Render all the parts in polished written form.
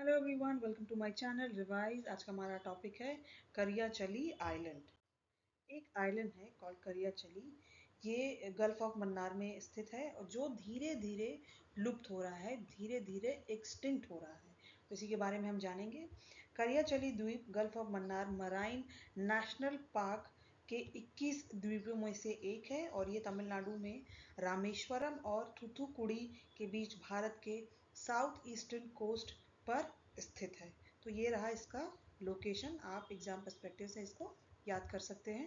Hello everyone, welcome to my channel revise. आज का हमारा टॉपिक है करियाचली आइलैंड। एक आइलैंड है कॉल्ड करियाचली। ये गल्फ ऑफ मन्नार में स्थित है और जो धीरे धीरे लुप्त हो रहा है, धीरे धीरे एक्सटिंक्ट हो रहा है। तो इसी के बारे में हम जानेंगे। करियाचली द्वीप gulf of Mannar marine national park के 21 द्वीपों में से एक है और ये तमिलनाडु में रामेश्वरम और थूथुकुड़ी के बीच भारत के साउथ ईस्टर्न कोस्ट पर स्थित है। तो ये रहा इसका लोकेशन। आप एग्जाम पर्सपेक्टिव से इसको याद कर सकते हैं।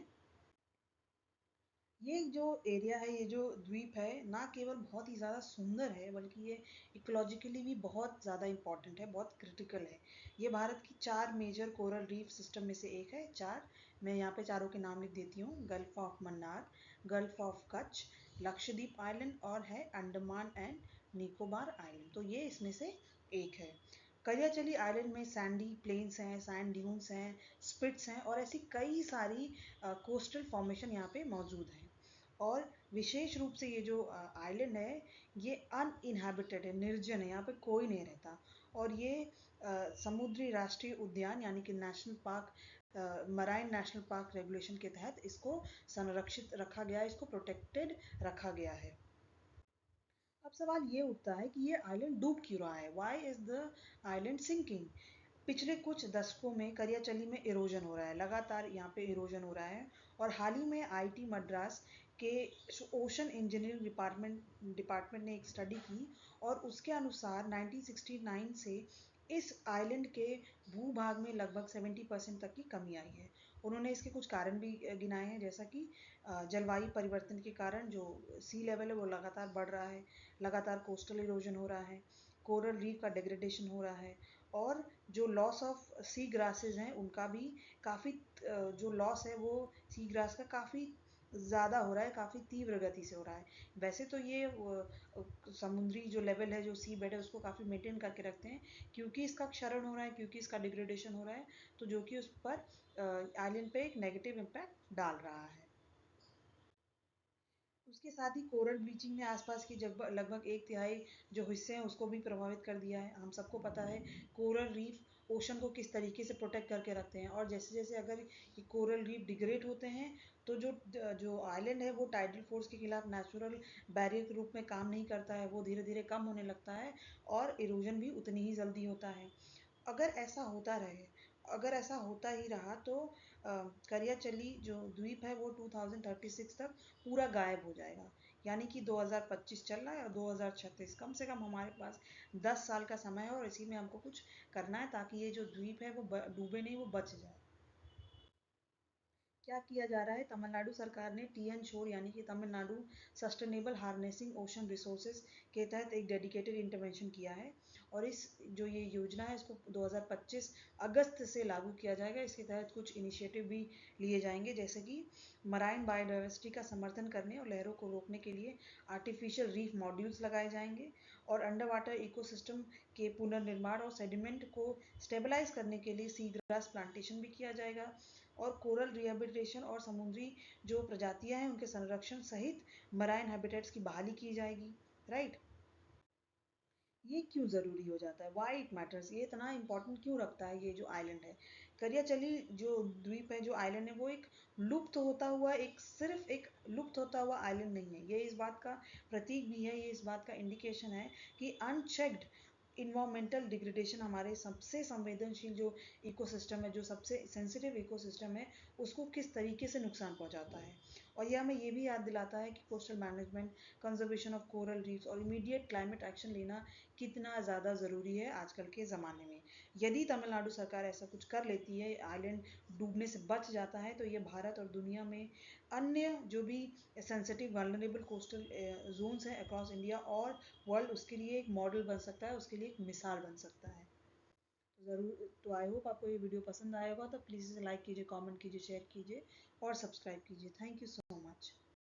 ये जो एरिया है, ये जो द्वीप है, ना केवल बहुत ही ज़्यादा सुंदर है बल्कि ये इकोलॉजिकली भी बहुत ज़्यादा इम्पॉर्टेंट है, बहुत क्रिटिकल है। ये भारत की 4 मेजर कोरल रीफ सिस्टम में से एक है। 4, मैं यहाँ पे चारों के नाम लिख देती हूँ। Gulf of Mannar, gulf of Kutch, Lakshadweep island और है अंडमान एंड निकोबार आइलैंड। तो ये इसमें से एक है। करियाचली आइलैंड में सैंडी प्लेन्स हैं, सैंड ड्यून्स हैं, स्पिट्स हैं और ऐसी कई सारी कोस्टल फॉर्मेशन यहाँ पे मौजूद हैं। और विशेष रूप से ये जो आइलैंड है, ये अनइनहेबिटेड है, निर्जन है, यहाँ पे कोई नहीं रहता। और ये समुद्री राष्ट्रीय उद्यान यानी कि national park, marine national park regulation के तहत इसको संरक्षित रखा गया है, इसको प्रोटेक्टेड रखा गया है। अब सवाल ये उठता है कि ये आइलैंड डूब क्यों रहा है? Why is the island sinking? पिछले कुछ दशकों में करियाचली में इरोजन हो रहा है, लगातार यहाँ पे इरोजन हो रहा है। और हाल ही में आईटी मद्रास के ओशन इंजीनियरिंग डिपार्टमेंट ने एक स्टडी की और उसके अनुसार 1969 से इस आइलैंड के भूभाग में लगभग 70% तक की कमी आई है। उन्होंने इसके कुछ कारण भी गिनाए हैं, जैसा कि जलवायु परिवर्तन के कारण जो सी लेवल है वो लगातार बढ़ रहा है, लगातार कोस्टल इरोजन हो रहा है, कोरल रीफ का डिग्रेडेशन हो रहा है और जो लॉस ऑफ सी ग्रासेस हैं उनका भी काफ़ी, जो लॉस है वो सी ग्रास का काफ़ी ज़्यादा हो रहा है, काफ़ी तीव्र गति से हो रहा है। वैसे तो ये समुद्री जो लेवल है, जो सी बेड है, उसको काफ़ी मेंटेन करके रखते हैं। क्योंकि इसका क्षरण हो रहा है, क्योंकि इसका डिग्रेडेशन हो रहा है, तो जो कि उस पर आइलैंड पे एक नेगेटिव इम्पैक्ट डाल रहा है। उसके साथ ही कोरल ब्लीचिंग ने आसपास की लगभग 1/3 जो हिस्से हैं उसको भी प्रभावित कर दिया है। हम सबको पता है कोरल रीफ ओशन को किस तरीके से प्रोटेक्ट करके रखते हैं और जैसे जैसे अगर ये कोरल रीफ डिग्रेड होते हैं तो जो जो आइलैंड है वो टाइडल फोर्स के खिलाफ नेचुरल बैरियर के रूप में काम नहीं करता है, वो धीरे धीरे कम होने लगता है और इरोजन भी उतनी ही जल्दी होता है। अगर ऐसा होता रहे, अगर ऐसा होता ही रहा तो करियाचली जो द्वीप है वो 2036 तक पूरा गायब हो जाएगा। यानी कि 2025 चल रहा है और 2036, कम से कम हमारे पास 10 साल का समय है और इसी में हमको कुछ करना है ताकि ये जो द्वीप है वो डूबे नहीं, वो बच जाए। क्या किया जा रहा है? तमिलनाडु सरकार ने टीएन शोर यानी कि Tamil Nadu sustainable harnessing ocean resources के तहत एक डेडिकेटेड इंटरवेंशन किया है और इस जो ये योजना है इसको 2025 अगस्त से लागू किया जाएगा। इसके तहत कुछ इनिशिएटिव भी लिए जाएंगे, जैसे कि मराइन बायोडाइवर्सिटी का समर्थन करने और लहरों को रोकने के लिए आर्टिफिशियल रीफ मॉड्यूल्स लगाए जाएंगे और अंडर वाटर इकोसिस्टम के पुनर्निर्माण और सेडिमेंट को स्टेबलाइज करने के लिए सी ग्रास प्लांटेशन भी किया जाएगा और कोरल रिहेबिलिटेशन और समुद्री जो प्रजातियां हैं उनके संरक्षण सहित मराइन हैबिटेट्स की बहाली की जाएगी। राइट? ये क्यों ज़रूरी हो जाता है? Why it matters? ये इतना इंपॉर्टेंट क्यों रखता है ये जो आइलैंड है? करियाचली जो द्वीप है, जो आइलैंड है, वो एक लुप्त होता हुआ, एक सिर्फ एक लुप्त होता हुआ आइलैंड नहीं है। ये इस बात का प्रतीक भी है, ये इस बात का इंडिकेशन है कि अनचेक्ड इन्वायरमेंटल डिग्रेडेशन हमारे सबसे संवेदनशील जो इकोसिस्टम है, जो सबसे सेंसिटिव इकोसिस्टम है, उसको किस तरीके से नुकसान पहुंचाता है। और यह हमें ये भी याद दिलाता है कि coastal management, conservation of coral reefs और इमीडिएट क्लाइमेट एक्शन लेना कितना ज़्यादा ज़रूरी है आजकल के ज़माने में। यदि तमिलनाडु सरकार ऐसा कुछ कर लेती है, आइलैंड डूबने से बच जाता है, तो ये भारत और दुनिया में अन्य जो भी सेंसिटिव वल्नरेबल कोस्टल जोन्स हैं अक्रॉस इंडिया और वर्ल्ड, उसके लिए एक मॉडल बन सकता है, उसके लिए एक मिसाल बन सकता है। ज़रूर। तो आई होप आपको ये वीडियो पसंद आया होगा, तो प्लीज़ इसे लाइक कीजिए, कमेंट कीजिए, शेयर कीजिए और सब्सक्राइब कीजिए। Thank you so much.